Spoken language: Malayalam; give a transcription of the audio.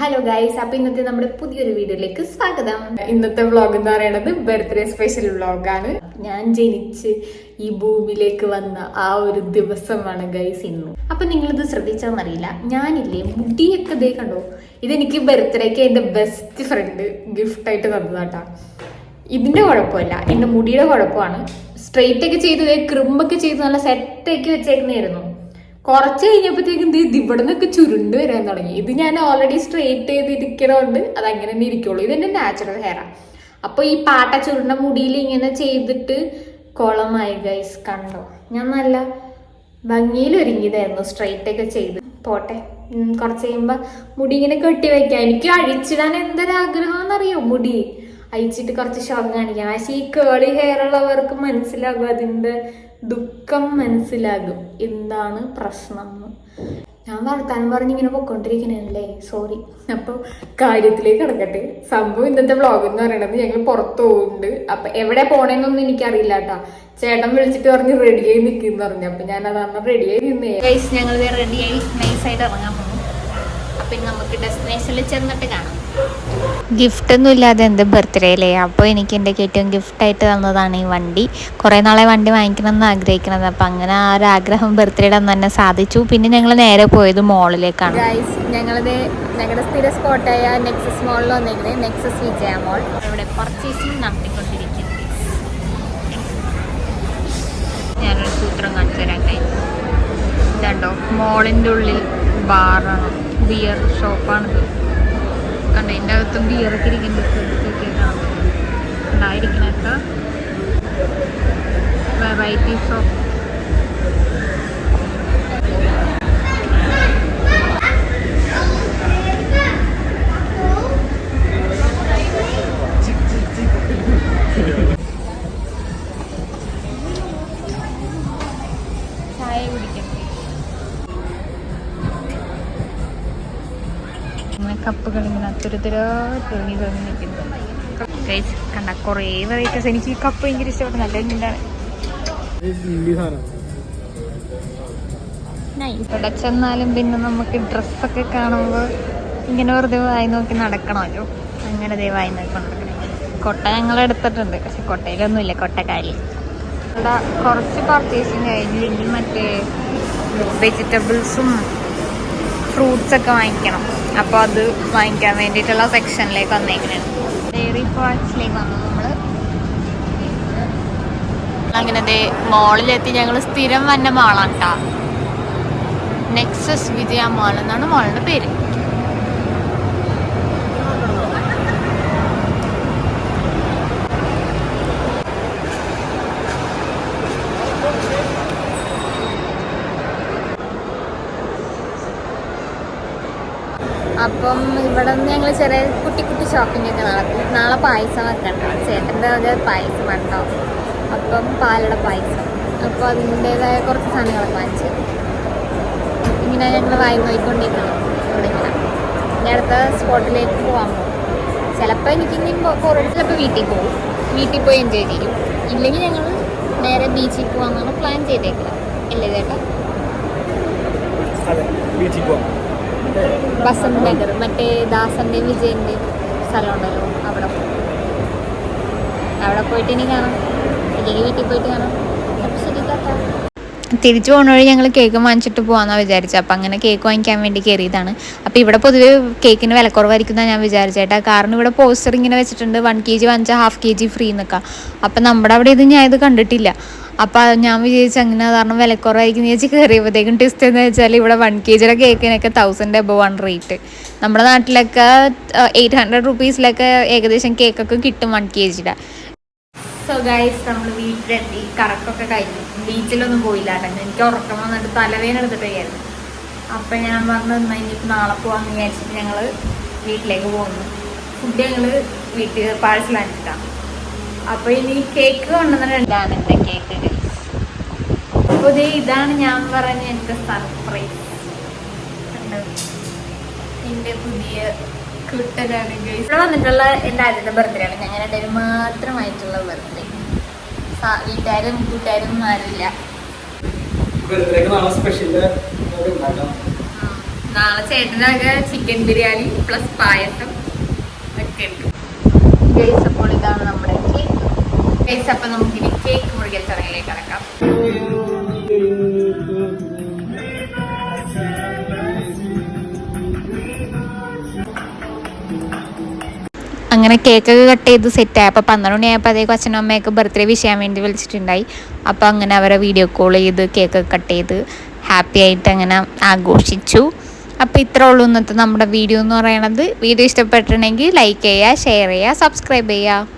ഹലോ ഗൈസ്, അപ്പൊ ഇന്നത്തെ നമ്മുടെ പുതിയൊരു വീഡിയോയിലേക്ക് സ്വാഗതം. ഇന്നത്തെ വ്ളോഗ് എന്ന് പറയുന്നത് ബർത്ത്ഡേ സ്പെഷ്യൽ വ്ളോഗാണ്. ഞാൻ ജനിച്ച് ഈ ഭൂമിയിലേക്ക് വന്ന ആ ഒരു ദിവസമാണ് ഗൈസ് ഇന്ന്. അപ്പൊ നിങ്ങളിത് ശ്രദ്ധിച്ചാന്നറിയില്ല, ഞാനില്ലേ മുടിയൊക്കെ ദേ കണ്ടോ, ഇതെനിക്ക് ബർത്ത്ഡേക്ക് എന്റെ ബെസ്റ്റ് ഫ്രണ്ട് ഗിഫ്റ്റ് ആയിട്ട് തന്നതാട്ടാ. ഇതിന്റെ കുഴപ്പമില്ല, എന്റെ മുടിയുടെ കുഴപ്പമാണ്. സ്ട്രെയിറ്റ് ഒക്കെ ചെയ്ത് ക്രിമ്പൊക്കെ ചെയ്ത് നല്ല സെറ്റാക്കി വെച്ചേക്കുന്നതായിരുന്നു. കുറച്ച് കഴിഞ്ഞപ്പോഴത്തേക്കും ഇവിടെ നിന്നൊക്കെ ചുരുണ്ട് വരാൻ തുടങ്ങി. ഇത് ഞാൻ ഓൾറെഡി സ്ട്രെയിറ്റ് ചെയ്തിരിക്കണോണ്ട് അത് അങ്ങനെ തന്നെ ഇരിക്കുള്ളൂ. ഇതെന്റെ നാച്ചുറൽ ഹെയറാ. അപ്പൊ ഈ പാട്ട ചുരുണ്ട മുടിയിൽ ഇങ്ങനെ ചെയ്തിട്ട് കുളമായി ഗൈസ്. കണ്ടോ, ഞാൻ നല്ല ഭംഗിയിൽ ഒരുങ്ങിയതായിരുന്നു സ്ട്രെയിറ്റ് ഒക്കെ ചെയ്ത്. പോട്ടെ, കുറച്ച് കഴിയുമ്പോ മുടി ഇങ്ങനെ കെട്ടി വെക്കാം. എനിക്ക് അഴിച്ചിടാൻ എന്തൊരാഗ്രഹം എന്നറിയോ, മുടി അഴിച്ചിട്ട് കുറച്ച് ഷോക്ക് കാണിക്കാം. പക്ഷെ ഈ കേളി ഹെയർ ഉള്ളവർക്ക് മനസ്സിലാകും, അതിന്റെ ദുഃഖം മനസ്സിലാകും, എന്താണ് പ്രശ്നം. ഞാൻ വർത്താനം പറഞ്ഞിങ്ങനെ പൊക്കോണ്ടിരിക്കണല്ലേ, സോറി. അപ്പോൾ കാര്യത്തിലേക്ക് കിടക്കട്ടെ. സംഭവം ഇന്നത്തെ വ്ളോഗ് എന്ന് പറയുന്നത് ഞങ്ങൾ പുറത്തു പോകുന്നുണ്ട്. അപ്പൊ എവിടെ പോണേന്നൊന്നും എനിക്കറിയില്ല കേട്ടോ. ചേട്ടൻ വിളിച്ചിട്ട് പറഞ്ഞ് റെഡിയായി നിൽക്കുന്നു പറഞ്ഞു. അപ്പൊ ഞാൻ അതാണ് റെഡിയായി നിന്നേ. ഞങ്ങൾ റെഡിയായി നൈസായിട്ട് ഇറങ്ങാൻ പോകും. അപ്പൊ നമുക്ക് ഡെസ്റ്റിനേഷനിൽ ചെന്നിട്ട് കാണാം. ഗിഫ്റ്റ് ഒന്നും ഇല്ലാതെ എന്ത് ബർത്ത്ഡേ അല്ലേ. അപ്പോൾ എനിക്ക് എൻ്റെ ഏറ്റവും ഗിഫ്റ്റായിട്ട് തന്നതാണ് ഈ വണ്ടി. കുറേ നാളെ വണ്ടി വാങ്ങിക്കണം എന്ന് ആഗ്രഹിക്കണത്. അപ്പം അങ്ങനെ ആ ഒരു ആഗ്രഹം ബർത്ത്ഡേയുടെ അന്ന് തന്നെ സാധിച്ചു. പിന്നെ ഞങ്ങൾ നേരെ പോയത് മോളിലേക്കാണ്. ഞങ്ങളുടെ സ്ഥിര സ്പോട്ടായ നെക്സസ് മോളിൽ വന്നിരിക്കുന്നത്. നെക്സസ് വിജയ മോൾ. അവിടെ പർച്ചേസിങ് നടത്തിക്കൊണ്ടിരിക്കുന്നത്. ഞാനൊരു സൂത്രം കാണിച്ചു തരാം. ഇതുണ്ടോ, മോളിൻ്റെ ഉള്ളിൽ ബാറാണ്, ബിയർ ഷോപ്പാണിത്. കണ്ട, എൻ്റെ അകത്തും ബിയറൊക്കെ ഇരിക്കുന്നുണ്ട്. ഉണ്ടായിരിക്കണൊക്കെ വെറൈറ്റീസ് ഓഫ് ചായ കുടിക്കാം. കപ്പുകൾ ഇങ്ങനെ തുരുതുരാ തോന്നി നിൽക്കുന്നു. കണ്ട കുറേ വെറൈറ്റീസ്. എനിക്ക് ഈ കപ്പ് ഭയങ്കര ഇഷ്ടപ്പെട്ടു. നല്ല എന്താണ് ഇവിടെ ചെന്നാലും പിന്നെ നമുക്ക് ഡ്രസ്സൊക്കെ കാണുമ്പോൾ ഇങ്ങനെ വെറുതെ വായി നോക്കി നടക്കണമല്ലോ. അങ്ങനെ ദയവായി നോക്കി നടക്കണം. കൊട്ട ഞങ്ങൾ എടുത്തിട്ടുണ്ട്, പക്ഷെ കൊട്ടയിലൊന്നുമില്ല, കൊട്ടക്കാലി. ഇവിടെ കുറച്ച് പർച്ചേസിങ് കഴിഞ്ഞു. ഇനി മറ്റേ വെജിറ്റബിൾസും ഫ്രൂട്ട്സൊക്കെ വാങ്ങിക്കണം. അപ്പോൾ അത് വാങ്ങിക്കാൻ വേണ്ടിയിട്ടുള്ള സെക്ഷനിലേക്ക് വന്നേക്കുന്നത്. ഡെയറി പ്രോഡക്ട്സിലേക്ക് വന്നു നമ്മൾ. അങ്ങനെ മോളിലെത്തി. ഞങ്ങൾ സ്ഥിരം വന്ന മാളാണ് കേട്ടോ. നെക്സസ് വിജയ മാൾ എന്നാണ് മാളിൻ്റെ പേര്. അപ്പം ഇവിടെ നിന്ന് ഞങ്ങൾ ചെറിയ കുട്ടി കുട്ടി ഷോപ്പിംഗ് ഒക്കെ നടക്കും. നാളെ പായസം വെക്കണ്ട, ചേട്ടൻ്റെ അത് പായസം ഉണ്ടോ. അപ്പം പാലട പായസം. അപ്പോൾ അതിൻ്റേതായ കുറച്ച് സാധനങ്ങളൊക്കെ വാങ്ങിച്ച് ഇങ്ങനെ ഞങ്ങൾ വായി നോക്കിക്കൊണ്ടിരിക്കണം. ഇവിടെ ഇങ്ങനെ ഇനി അടുത്ത സ്പോട്ടിലേക്ക് പോകാൻ പോകും. ചിലപ്പോൾ എനിക്കിങ്ങനെ ചിലപ്പോൾ വീട്ടിൽ പോയി എൻജോയ് ചെയ്യും. ഇല്ലെങ്കിൽ ഞങ്ങൾ നേരെ ബീച്ചിൽ പോകാമെന്നാണ് പ്ലാൻ ചെയ്തേക്കുന്നത്. അല്ലേ ചേട്ടാ? ബസന്ത് നഗർ, മറ്റേ ദാസൻ്റെ വിജയൻ്റെ സ്ഥലം ഉണ്ടല്ലോ, അവിടെ പോയിട്ട് ഇനി കാണാം. ഇല്ലെങ്കിൽ വീട്ടിൽ പോയിട്ട് കാണാം. അപ്പം ശരി, തിരിച്ചു പോകുന്ന വഴി ഞങ്ങൾ കേക്ക് വാങ്ങിച്ചിട്ട് പോകാമെന്നാണ് വിചാരിച്ചത്. അപ്പം അങ്ങനെ കേക്ക് വാങ്ങിക്കാൻ വേണ്ടി കയറിയതാണ്. അപ്പോൾ ഇവിടെ പൊതുവെ കേക്കിന് വിലക്കുറവായിരിക്കുന്നതാണ് ഞാൻ വിചാരിച്ചേട്ടാ. കാരണം ഇവിടെ പോസ്റ്റർ ഇങ്ങനെ വെച്ചിട്ടുണ്ട്, 1 kg വാങ്ങിച്ചാൽ ½ kg ഫ്രീ എന്നൊക്കെ. അപ്പം നമ്മുടെ അവിടെ ഞാൻ ഇത് കണ്ടിട്ടില്ല. അപ്പോൾ ഞാൻ വിചാരിച്ചു അങ്ങനെ കാരണം വിലക്കുറവായിരിക്കും വിചാരിച്ച് കയറിയപ്പോഴത്തേക്കും ട്വിസ്റ്റ് എന്ന് വെച്ചാൽ ഇവിടെ 1 kg കേക്കിനൊക്കെ 1000 above ആണ് റേറ്റ്. നമ്മുടെ നാട്ടിലൊക്കെ 800 rupees ഏകദേശം കേക്കൊക്കെ കിട്ടും 1 kg. സോ ഗൈസ്, നമ്മൾ വീട്ടിലെത്തി. കറക്കൊക്കെ കഴിഞ്ഞു. ബീച്ചിലൊന്നും പോയില്ല കേട്ടോ. എനിക്ക് ഉറക്കം വന്നിട്ട് തലവേദന എടുത്തിട്ടായിരുന്നു. അപ്പം ഞാൻ പറഞ്ഞു ഇനിയിപ്പോൾ നാളെ പോകാമെന്ന് വിചാരിച്ചിട്ട് ഞങ്ങൾ വീട്ടിലേക്ക് പോകുന്നു. ഫുഡ് ഞങ്ങൾ വീട്ടിൽ പാഴ്സൽ അടിച്ചിട്ടാണ്. അപ്പോൾ ഇനി കേക്ക് കൊണ്ടുവന്നിട്ടുണ്ടാണ് എൻ്റെ കേക്ക്. അപ്പോൾ ഇതാണ് ഞാൻ പറഞ്ഞ എൻ്റെ സർപ്രൈസ്. എൻ്റെ പുതിയ കൂട്ടരാണ് ഗൈസ്. ഇവിടെ വന്നിട്ടുള്ള എൻ്റെ ആദ്യത്തെ ബർത്ത്ഡേ ആണ്. ഞങ്ങൾ രണ്ടുപേരും മാത്രമായിട്ടുള്ള ബർത്ത്ഡേ. വീട്ടുകാരും കൂട്ടുകാരും ഒന്നും ആരുമില്ല. നാളെ ചേട്ടനാകെ ചിക്കൻ ബിരിയാണി പ്ലസ് പായസം ഒക്കെ ഉണ്ട്. അപ്പോൾ ഇതാണ് നമ്മുടെ കേക്ക്. അപ്പൊ നമുക്കിനി കേക്ക് മുറിക്കൽ ചടങ്ങിലേക്ക് കടക്കാം. അങ്ങനെ കേക്കൊക്കെ കട്ട് ചെയ്ത് സെറ്റായി. അപ്പോൾ 12 മണിയായപ്പോഴത്തേക്കും അച്ഛനും അമ്മയൊക്കെ ബർത്ത്ഡേ വിഷ് ചെയ്യാൻ വേണ്ടി വിളിച്ചിട്ടുണ്ടായി. അപ്പോൾ അങ്ങനെ അവരെ വീഡിയോ കോൾ ചെയ്ത് കേക്കൊക്കെ കട്ട് ചെയ്ത് ഹാപ്പി ആയിട്ട് അങ്ങനെ ആഘോഷിച്ചു. അപ്പോൾ ഇത്രേ ഉള്ളൂ ഇന്നത്തെ നമ്മുടെ വീഡിയോ എന്ന് പറയണത്. വീഡിയോ ഇഷ്ടപ്പെട്ടിട്ടുണ്ടെങ്കിൽ ലൈക്ക് ചെയ്യുക, ഷെയർ ചെയ്യുക, സബ്സ്ക്രൈബ് ചെയ്യുക.